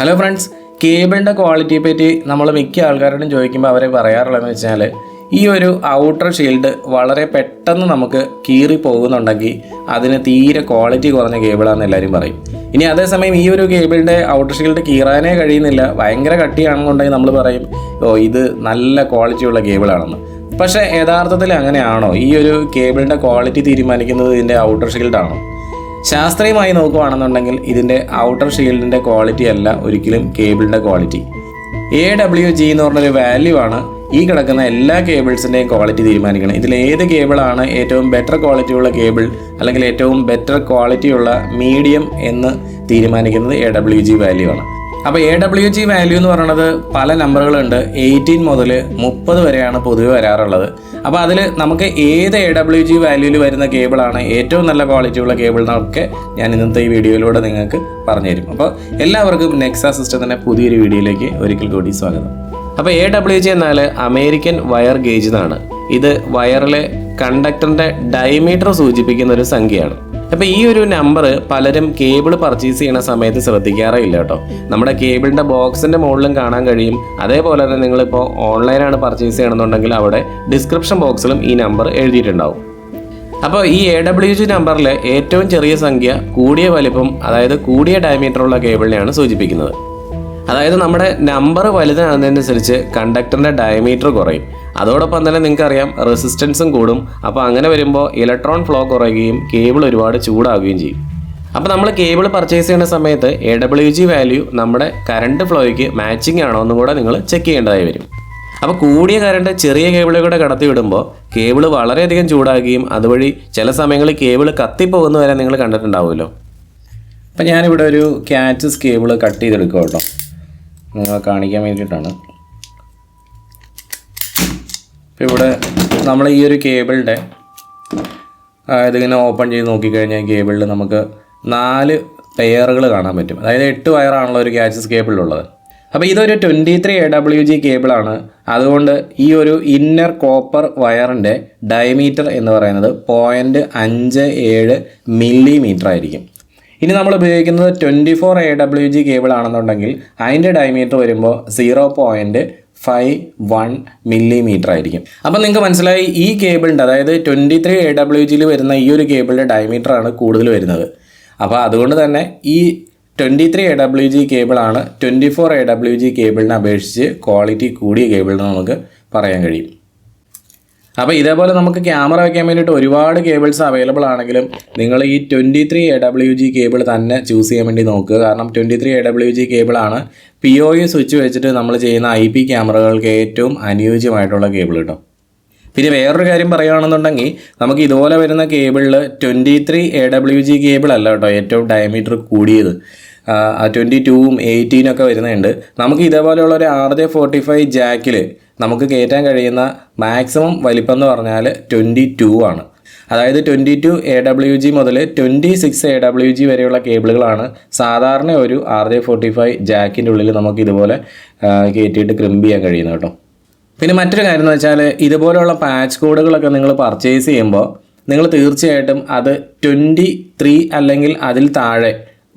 Hello friends, കേബിളിൻ്റെ ക്വാളിറ്റിയെ പറ്റി നമ്മൾ മിക്ക ആൾക്കാരോടും ചോദിക്കുമ്പോൾ അവരെ പറയാറുള്ളതെന്ന് വെച്ചാൽ ഈ ഒരു ഔട്ടർ ഷീൽഡ് വളരെ പെട്ടെന്ന് നമുക്ക് കീറി പോകുന്നുണ്ടെങ്കിൽ അതിന് തീരെ ക്വാളിറ്റി കുറഞ്ഞ കേബിളാണെന്ന് എല്ലാവരും പറയും. ഇനി അതേസമയം ഈ ഒരു കേബിളിൻ്റെ ഔട്ടർ ഷീൽഡ് കീറാനേ കഴിയുന്നില്ല, ഭയങ്കര കട്ടിയാണെന്നുണ്ടെങ്കിൽ നമ്മൾ പറയും ഇത് നല്ല ക്വാളിറ്റിയുള്ള കേബിളാണെന്ന്. പക്ഷേ യഥാർത്ഥത്തിൽ അങ്ങനെയാണോ? ഈ ഒരു കേബിളിൻ്റെ ക്വാളിറ്റി തീരുമാനിക്കുന്നത് ഇതിൻ്റെ ഔട്ടർ ഷീൽഡാണോ? ശാസ്ത്രീയമായി നോക്കുകയാണെന്നുണ്ടെങ്കിൽ ഇതിൻ്റെ ഔട്ടർ ഷീൽഡിൻ്റെ ക്വാളിറ്റി അല്ല ഒരിക്കലും കേബിളിൻ്റെ ക്വാളിറ്റി. AWG എന്ന് പറഞ്ഞൊരു വാല്യൂ ആണ് ഈ കിടക്കുന്ന എല്ലാ കേബിൾസിൻ്റെയും ക്വാളിറ്റി തീരുമാനിക്കണം. ഇതിൽ ഏത് കേബിളാണ് ഏറ്റവും ബെറ്റർ ക്വാളിറ്റിയുള്ള കേബിൾ അല്ലെങ്കിൽ ഏറ്റവും ബെറ്റർ ക്വാളിറ്റിയുള്ള മീഡിയം എന്ന് തീരുമാനിക്കുന്നത് AWG വാല്യൂ ആണ്. അപ്പോൾ AWG വാല്യൂ എന്ന് പറയുന്നത് പല നമ്പറുകളുണ്ട്. 18 മുതൽ 30 വരെയാണ് പൊതുവെ വരാറുള്ളത്. അപ്പോൾ അതിൽ നമുക്ക് ഏത് AWG വാല്യൂവിൽ വരുന്ന കേബിളാണ് ഏറ്റവും നല്ല ക്വാളിറ്റിയുള്ള കേബിൾ എന്നൊക്കെ ഞാൻ ഇന്നത്തെ ഈ വീഡിയോയിലൂടെ നിങ്ങൾക്ക് പറഞ്ഞുതരും. അപ്പോൾ എല്ലാവർക്കും നെക്സ സിസ്റ്റത്തിൻ്റെ പുതിയൊരു വീഡിയോയിലേക്ക് ഒരിക്കൽ കൂടി സ്വാഗതം. അപ്പോൾ AWG എന്നാൽ അമേരിക്കൻ വയർ ഗേജ് എന്നാണ്. ഇത് വയറിലെ കണ്ടക്ടറിൻ്റെ ഡയമീറ്റർ സൂചിപ്പിക്കുന്ന ഒരു സംഖ്യയാണ്. അപ്പോൾ ഈ ഒരു നമ്പർ പലരും കേബിൾ പർച്ചേസ് ചെയ്യുന്ന സമയത്ത് ശ്രദ്ധിക്കാറേ ഇല്ല കേട്ടോ. നമ്മുടെ കേബിളിൻ്റെ ബോക്സിൻ്റെ മുകളിലും കാണാൻ കഴിയും. അതേപോലെ തന്നെ നിങ്ങളിപ്പോൾ ഓൺലൈനാണ് പർച്ചേസ് ചെയ്യണമെന്നുണ്ടെങ്കിൽ അവിടെ ഡിസ്ക്രിപ്ഷൻ ബോക്സിലും ഈ നമ്പർ എഴുതിയിട്ടുണ്ടാവും. അപ്പോൾ ഈ AWG നമ്പറിൽ ഏറ്റവും ചെറിയ സംഖ്യ കൂടിയ വലിപ്പം, അതായത് കൂടിയ ഡയമീറ്ററുള്ള കേബിളിനെയാണ് സൂചിപ്പിക്കുന്നത്. അതായത് നമ്മുടെ നമ്പർ വലുതാകുന്നതിനനുസരിച്ച് കണ്ടക്ടറിൻ്റെ ഡയമീറ്റർ കുറയും. അതോടൊപ്പം തന്നെ നിങ്ങൾക്കറിയാം റെസിസ്റ്റൻസും കൂടും. അപ്പോൾ അങ്ങനെ വരുമ്പോൾ ഇലക്ട്രോൺ ഫ്ലോ കുറയുകയും കേബിൾ ഒരുപാട് ചൂടാവുകയും ചെയ്യും. അപ്പോൾ നമ്മൾ കേബിൾ പർച്ചേസ് ചെയ്യുന്ന സമയത്ത് AWG വാല്യൂ നമ്മുടെ കറണ്ട് ഫ്ലോയ്ക്ക് മാച്ചിങ് ആണോ എന്നും കൂടെ നിങ്ങൾ ചെക്ക് ചെയ്യേണ്ടതായി വരും. അപ്പോൾ കൂടിയ കറണ്ട് ചെറിയ കേബിളുകൂടെ കടത്തി വിടുമ്പോൾ കേബിൾ വളരെയധികം ചൂടാകുകയും അതുവഴി ചില സമയങ്ങളിൽ കേബിൾ കത്തിപ്പോകുന്ന വരെ നിങ്ങൾ കണ്ടിട്ടുണ്ടാവുമല്ലോ. അപ്പോൾ ഞാനിവിടെ ഒരു Cat6 കേബിൾ കട്ട് ചെയ്തെടുക്കുക കേട്ടോ, നിങ്ങളെ കാണിക്കാൻ വേണ്ടിയിട്ടാണ്. അപ്പോൾ ഇവിടെ നമ്മൾ ഈ ഒരു കേബിളിൻ്റെ ഇതിങ്ങനെ ഓപ്പൺ ചെയ്ത് നോക്കിക്കഴിഞ്ഞാൽ കേബിളിൽ നമുക്ക് 4 പെയറുകൾ കാണാൻ പറ്റും. അതായത് 8 വയറാണല്ലോ ഒരു Cat6 കേബിളിലുള്ളത്. അപ്പോൾ ഇതൊരു 23 AWG കേബിളാണ്. അതുകൊണ്ട് ഈ ഒരു ഇന്നർ കോപ്പർ വയറിൻ്റെ ഡയമീറ്റർ എന്ന് പറയുന്നത് 0.57 മില്ലിമീറ്റർ ആയിരിക്കും. ഇനി നമ്മൾ ഉപയോഗിക്കുന്നത് 24 AWG കേബിൾ ആണെന്നുണ്ടെങ്കിൽ അതിൻ്റെ ഡയമീറ്റർ വരുമ്പോൾ 0.51 മില്ലിമീറ്റർ ആയിരിക്കും. അപ്പം നിങ്ങൾക്ക് മനസ്സിലായി ഈ കേബിളിൻ്റെ, അതായത് 23 AWGയിൽ വരുന്ന ഈ ഒരു കേബിളിൻ്റെ ഡയമീറ്ററാണ് കൂടുതൽ വരുന്നത്. അപ്പോൾ അതുകൊണ്ട് തന്നെ ഈ 23 AWG കേബിളാണ് 24 AWG കേബിളിനെ അപേക്ഷിച്ച് ക്വാളിറ്റി കൂടിയ കേബിളിന് നമുക്ക് പറയാൻ കഴിയും. അപ്പോൾ ഇതേപോലെ നമുക്ക് ക്യാമറ വയ്ക്കാൻ വേണ്ടിയിട്ട് ഒരുപാട് കേബിൾസ് അവൈലബിൾ ആണെങ്കിലും നിങ്ങൾ ഈ 23 AWG കേബിൾ തന്നെ ചൂസ് ചെയ്യാൻ വേണ്ടി നോക്കുക. കാരണം 23 AWG കേബിളാണ് POE സ്വിച്ച് വെച്ചിട്ട് നമ്മൾ ചെയ്യുന്ന IP ക്യാമറകൾക്ക് ഏറ്റവും അനുയോജ്യമായിട്ടുള്ള കേബിൾ കേട്ടോ. പിന്നെ വേറൊരു കാര്യം പറയുകയാണെന്നുണ്ടെങ്കിൽ നമുക്ക് ഇതുപോലെ വരുന്ന കേബിളിൽ 23 AWG കേബിൾ അല്ല കേട്ടോ ഏറ്റവും ഡയമീറ്റർ കൂടിയത്. 22ഉം 18 ഒക്കെ വരുന്നുണ്ട്. നമുക്ക് ഇതേപോലെയുള്ള ഒരു RJ45 ജാക്കിൽ നമുക്ക് കയറ്റാൻ കഴിയുന്ന മാക്സിമം വലിപ്പം എന്ന് പറഞ്ഞാൽ 22 ആണ്. അതായത് 22 AWG മുതൽ 26 AWG വരെയുള്ള കേബിളുകളാണ് സാധാരണ ഒരു RJ45 ജാക്കിൻ്റെ ഉള്ളിൽ നമുക്ക് ഇതുപോലെ കയറ്റിയിട്ട് ക്രിമ്പ് ചെയ്യാൻ കഴിയുന്നത് കേട്ടോ. പിന്നെ മറ്റൊരു കാര്യം എന്ന് വെച്ചാൽ ഇതുപോലെയുള്ള പാച്ച് കോഡുകളൊക്കെ നിങ്ങൾ പർച്ചേസ് ചെയ്യുമ്പോൾ നിങ്ങൾ തീർച്ചയായിട്ടും അത് 23 അല്ലെങ്കിൽ അതിൽ താഴെ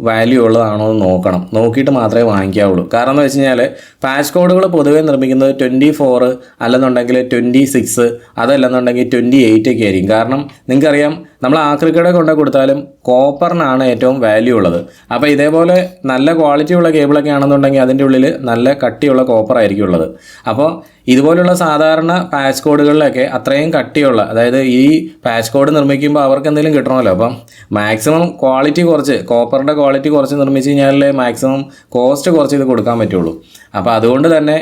വാല്യൂ ഉള്ളതാണോ എന്ന് നോക്കിയിട്ട് മാത്രമേ വാങ്ങിക്കാവുള്ളൂ. കാരണം എന്ന് വെച്ച് കഴിഞ്ഞാൽ പാച്ച് കോഡുകൾ പൊതുവെ നിർമ്മിക്കുന്നത് 24 അല്ലെന്നുണ്ടെങ്കിൽ 26 അതല്ലെന്നുണ്ടെങ്കിൽ 28 ഒക്കെ ആയിരിക്കും. കാരണം നിങ്ങൾക്കറിയാം നമ്മൾ ആക്രിക്കട കൊണ്ട് കൊടുത്താലും കോപ്പറിനാണ് ഏറ്റവും വാല്യൂ ഉള്ളത്. അപ്പോൾ ഇതേപോലെ നല്ല ക്വാളിറ്റിയുള്ള കേബിളൊക്കെ ആണെന്നുണ്ടെങ്കിൽ അതിൻ്റെ ഉള്ളിൽ നല്ല കട്ടിയുള്ള കോപ്പർ ആയിരിക്കും ഉള്ളത്. അപ്പോൾ ഇതുപോലുള്ള സാധാരണ പാച്ച് കോഡുകളിലൊക്കെ അത്രയും കട്ടിയുള്ള, അതായത് ഈ പാച്ച് കോഡ് നിർമ്മിക്കുമ്പോൾ അവർക്ക് എന്തെങ്കിലും കിട്ടണമല്ലോ. അപ്പം മാക്സിമം ക്വാളിറ്റി കുറച്ച്, കോപ്പറിൻ്റെ ക്വാളിറ്റി കുറച്ച് നിർമ്മിച്ച് കഴിഞ്ഞാലേ മാക്സിമം കോസ്റ്റ് കുറച്ച് ഇത് കൊടുക്കാൻ പറ്റുള്ളൂ. അപ്പോൾ അതുകൊണ്ട് തന്നെ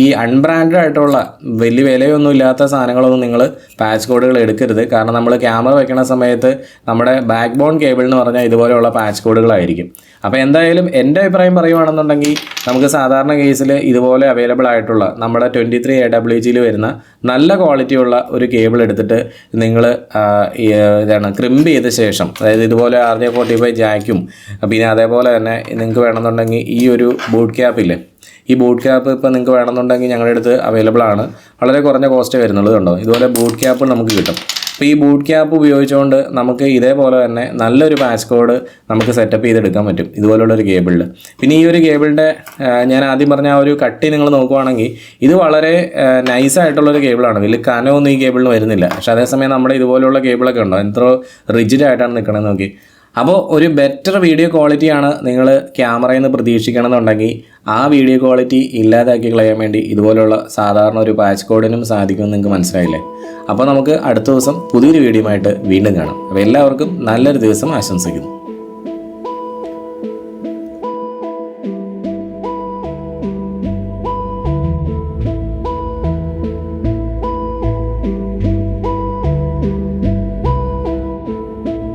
ഈ അൺബ്രാൻഡഡ് ആയിട്ടുള്ള വലിയ വിലയൊന്നും ഇല്ലാത്ത സാധനങ്ങളൊന്നും നിങ്ങൾ പാച്ച് കോഡുകൾ എടുക്കരുത്. കാരണം നമ്മൾ ക്യാമറ വെക്കുന്ന സമയത്ത് നമ്മുടെ ബാക്ക് ബോൺ കേബിൾ എന്ന് പറഞ്ഞാൽ ഇതുപോലെയുള്ള പാച്ച് കോഡുകളായിരിക്കും. അപ്പോൾ എന്തായാലും എൻ്റെ അഭിപ്രായം പറയുകയാണെന്നുണ്ടെങ്കിൽ നമുക്ക് സാധാരണ കേസിൽ ഇതുപോലെ അവൈലബിൾ ആയിട്ടുള്ള നമ്മുടെ 23 AWGയിൽ വരുന്ന നല്ല ക്വാളിറ്റിയുള്ള ഒരു കേബിൾ എടുത്തിട്ട് നിങ്ങൾ ക്രിമ്പ് ചെയ്ത ശേഷം, അതായത് ഇതുപോലെ RJ45 ജാക്കും പിന്നെ അതേപോലെ തന്നെ നിങ്ങൾക്ക് വേണമെന്നുണ്ടെങ്കിൽ ഈ ഒരു ബൂട്ട് ക്യാപ്പില്ലേ, ഈ ബൂട്ട് ക്യാപ്പ് ഇപ്പോൾ നിങ്ങൾക്ക് വേണമെന്നുണ്ടെങ്കിൽ ഞങ്ങളുടെ അടുത്ത് അവൈലബിൾ ആണ്. വളരെ കുറഞ്ഞ കോസ്റ്റ് വരുന്നുള്ളത് കണ്ടോ, ഇതുപോലെ ബൂട്ട് ക്യാപ്പ് നമുക്ക് കിട്ടും. അപ്പോൾ ഈ ബൂട്ട് ക്യാപ്പ് ഉപയോഗിച്ചുകൊണ്ട് നമുക്ക് ഇതേപോലെ തന്നെ നല്ലൊരു പാച്ച് കോഡ് നമുക്ക് സെറ്റപ്പ് ചെയ്തെടുക്കാൻ പറ്റും ഇതുപോലുള്ളൊരു കേബിളിൽ. പിന്നെ ഈ ഒരു കേബിളിൻ്റെ ഞാൻ ആദ്യം പറഞ്ഞ ആ ഒരു കട്ടി നിങ്ങൾ നോക്കുവാണെങ്കിൽ ഇത് വളരെ നൈസായിട്ടുള്ളൊരു കേബിളാണ്. വലിയ കനമൊന്നും ഈ കേബിളിന് വരുന്നില്ല. പക്ഷേ അതേസമയം നമ്മുടെ ഇതുപോലുള്ള കേബിളൊക്കെ ഉണ്ടോ എത്ര റിജിഡായിട്ടാണ് നിൽക്കണമെന്ന് നോക്കി. അപ്പോൾ ഒരു ബെറ്റർ വീഡിയോ ക്വാളിറ്റിയാണ് നിങ്ങൾ ക്യാമറയിൽ നിന്ന് പ്രതീക്ഷിക്കണമെന്നുണ്ടെങ്കിൽ ആ വീഡിയോ ക്വാളിറ്റി ഇല്ലാതാക്കി കളയാൻ വേണ്ടി ഇതുപോലുള്ള സാധാരണ ഒരു പാച്ച് കോഡിനും സാധിക്കുമെന്ന് നിങ്ങൾക്ക് മനസ്സിലായില്ലേ. അപ്പോൾ നമുക്ക് അടുത്ത ദിവസം പുതിയൊരു വീഡിയോ ആയിട്ട് വീണ്ടും കാണാം. അപ്പോൾ എല്ലാവർക്കും നല്ലൊരു ദിവസം ആശംസിക്കുന്നു.